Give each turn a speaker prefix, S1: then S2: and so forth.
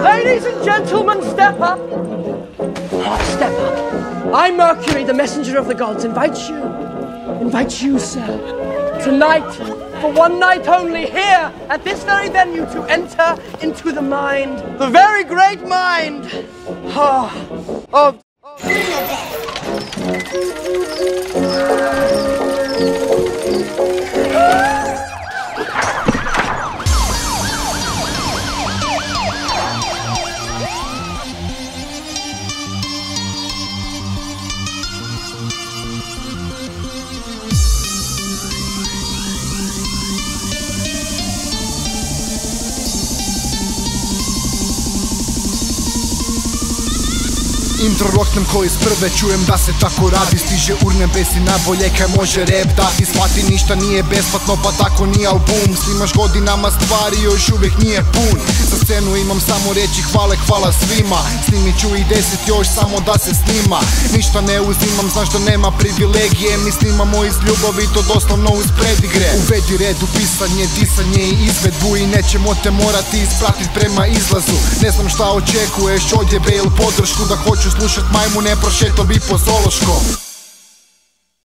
S1: Ladies and gentlemen, step up. Step up. I, Mercury, the messenger of the gods, invite you, sir, tonight, for one night only, here, at this very venue, to enter into the mind, the very great mind, of
S2: Intro roknem ko iz prve, čujem da se tako radi. Stiže Urnebes i najbolje kaj može rap dati. Shvati ništa nije besplatno pa tako ni album. Snimaš godinama stvari još uvijek nije pun. Za scenu imam samo reći hvala svima. Snimit ću i 10 još samo da se snima. Ništa ne uzimam, znaš da nema privilegije. Mi snimamo iz ljubavi, to doslovno uz predigre. Uvedi red u pisanje, disanje i izvedbu i nećemo te morati ispratit prema izlazu. Ne znam šta očekuješ, odjebe ili podršku, da hoću slušat majmune, prošeto bi po Zološkom.